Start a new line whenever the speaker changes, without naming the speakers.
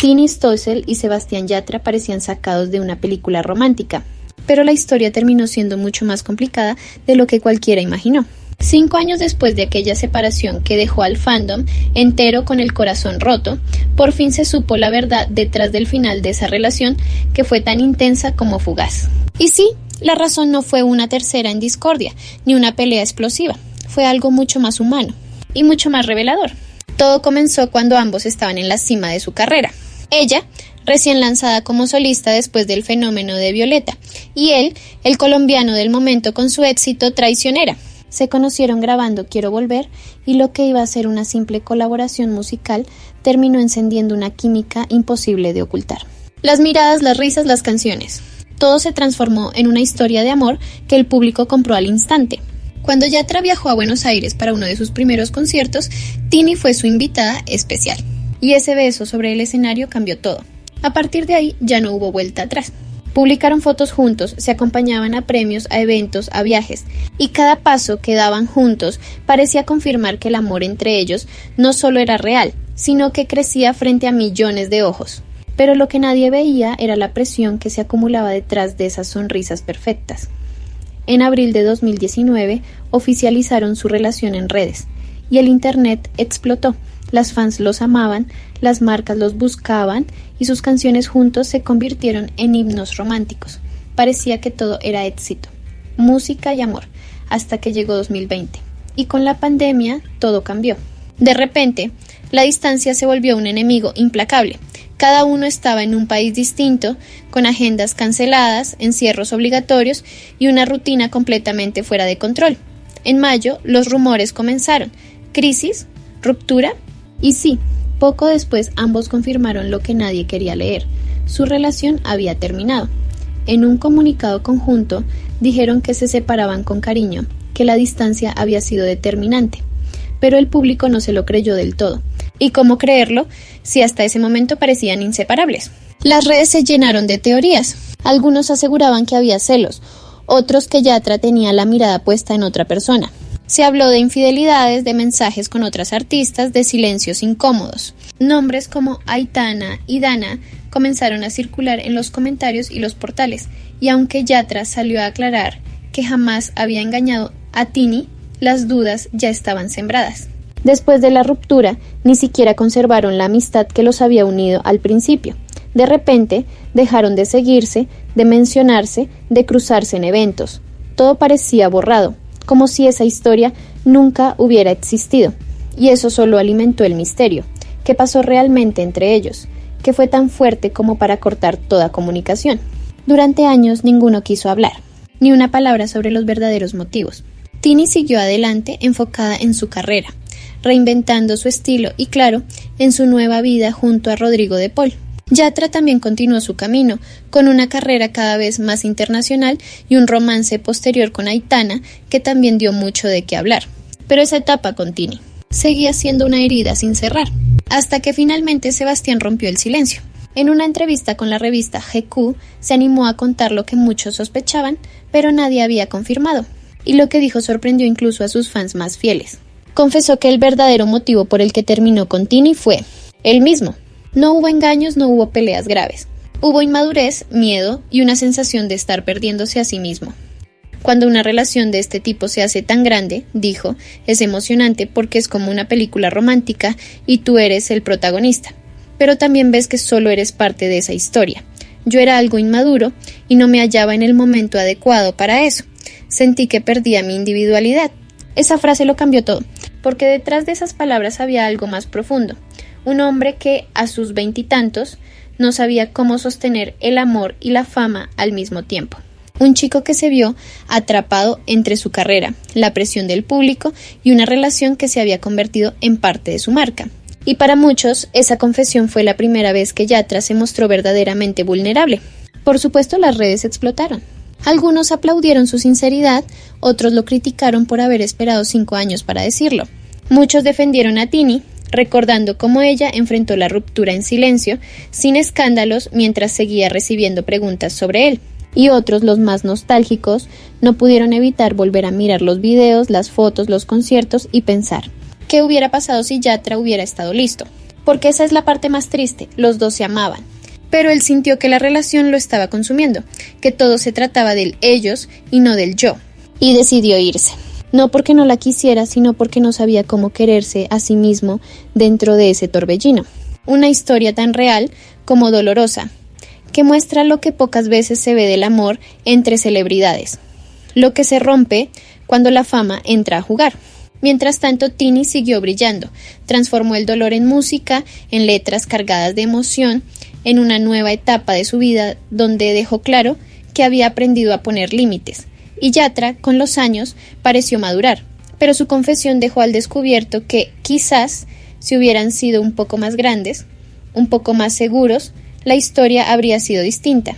Tini Stoessel y Sebastián Yatra parecían sacados de una película romántica, pero la historia terminó siendo mucho más complicada de lo que cualquiera imaginó. 5 años después de aquella separación que dejó al fandom entero con el corazón roto, por fin se supo la verdad detrás del final de esa relación que fue tan intensa como fugaz. Y sí, la razón no fue una tercera en discordia, ni una pelea explosiva, fue algo mucho más humano y mucho más revelador. Todo comenzó cuando ambos estaban en la cima de su carrera. Ella, recién lanzada como solista después del fenómeno de Violeta, y él, el colombiano del momento con su éxito Traicionera. Se conocieron grabando Quiero Volver y lo que iba a ser una simple colaboración musical terminó encendiendo una química imposible de ocultar. Las miradas, las risas, las canciones. Todo se transformó en una historia de amor que el público compró al instante. Cuando Yatra viajó a Buenos Aires para uno de sus primeros conciertos, Tini fue su invitada especial. Y ese beso sobre el escenario cambió todo. A partir de ahí ya no hubo vuelta atrás. Publicaron fotos juntos, se acompañaban a premios, a eventos, a viajes, y cada paso que daban juntos parecía confirmar que el amor entre ellos no solo era real, sino que crecía frente a millones de ojos. Pero lo que nadie veía era la presión que se acumulaba detrás de esas sonrisas perfectas. En abril de 2019 oficializaron su relación en redes, y el internet explotó. Las fans los amaban, las marcas los buscaban y sus canciones juntos se convirtieron en himnos románticos. Parecía que todo era éxito, música y amor, hasta que llegó 2020. Y con la pandemia todo cambió. De repente, la distancia se volvió un enemigo implacable. Cada uno estaba en un país distinto, con agendas canceladas, encierros obligatorios y una rutina completamente fuera de control. En mayo, los rumores comenzaron. ¿Crisis? ¿Ruptura? Y sí, poco después ambos confirmaron lo que nadie quería leer. Su relación había terminado. En un comunicado conjunto dijeron que se separaban con cariño, que la distancia había sido determinante. Pero el público no se lo creyó del todo. ¿Y cómo creerlo si hasta ese momento parecían inseparables? Las redes se llenaron de teorías. Algunos aseguraban que había celos, otros que Yatra tenía la mirada puesta en otra persona. Se habló de infidelidades, de mensajes con otras artistas, de silencios incómodos. Nombres como Aitana y Dana comenzaron a circular en los comentarios y los portales, y aunque Yatra salió a aclarar que jamás había engañado a Tini, las dudas ya estaban sembradas. Después de la ruptura, ni siquiera conservaron la amistad que los había unido al principio. De repente, dejaron de seguirse, de mencionarse, de cruzarse en eventos. Todo parecía borrado, como si esa historia nunca hubiera existido. Y eso solo alimentó el misterio. ¿Qué pasó realmente entre ellos? ¿Qué fue tan fuerte como para cortar toda comunicación? Durante años ninguno quiso hablar, ni una palabra sobre los verdaderos motivos. Tini siguió adelante enfocada en su carrera, reinventando su estilo y, claro, en su nueva vida junto a Rodrigo de Paul. Yatra también continuó su camino, con una carrera cada vez más internacional y un romance posterior con Aitana que también dio mucho de qué hablar. Pero esa etapa con Tini seguía siendo una herida sin cerrar, hasta que finalmente Sebastián rompió el silencio. En una entrevista con la revista GQ se animó a contar lo que muchos sospechaban, pero nadie había confirmado, y lo que dijo sorprendió incluso a sus fans más fieles. Confesó que el verdadero motivo por el que terminó con Tini fue el mismo. No hubo engaños, no hubo peleas graves. Hubo inmadurez, miedo y una sensación de estar perdiéndose a sí mismo. Cuando una relación de este tipo se hace tan grande, dijo, es emocionante porque es como una película romántica y tú eres el protagonista. Pero también ves que solo eres parte de esa historia. Yo era algo inmaduro y no me hallaba en el momento adecuado para eso. Sentí que perdía mi individualidad. Esa frase lo cambió todo, porque detrás de esas palabras había algo más profundo. Un hombre que, a sus 20 y tantos, no sabía cómo sostener el amor y la fama al mismo tiempo. Un chico que se vio atrapado entre su carrera, la presión del público y una relación que se había convertido en parte de su marca. Y para muchos, esa confesión fue la primera vez que Yatra se mostró verdaderamente vulnerable. Por supuesto, las redes explotaron. Algunos aplaudieron su sinceridad, otros lo criticaron por haber esperado 5 años para decirlo. Muchos defendieron a Tini, recordando cómo ella enfrentó la ruptura en silencio, sin escándalos, mientras seguía recibiendo preguntas sobre él. Y otros, los más nostálgicos, no pudieron evitar volver a mirar los videos, las fotos, los conciertos y pensar, ¿qué hubiera pasado si Yatra hubiera estado listo? porque esa es la parte más triste, los dos se amaban. Pero él sintió que la relación lo estaba consumiendo, que todo se trataba del ellos y no del yo, y decidió irse. No porque no la quisiera, sino porque no sabía cómo quererse a sí mismo dentro de ese torbellino. Una historia tan real como dolorosa, que muestra lo que pocas veces se ve del amor entre celebridades, lo que se rompe cuando la fama entra a jugar. Mientras tanto, Tini siguió brillando, transformó el dolor en música, en letras cargadas de emoción, en una nueva etapa de su vida donde dejó claro que había aprendido a poner límites. Y Yatra, con los años, pareció madurar, pero su confesión dejó al descubierto que quizás, si hubieran sido un poco más grandes, un poco más seguros, la historia habría sido distinta.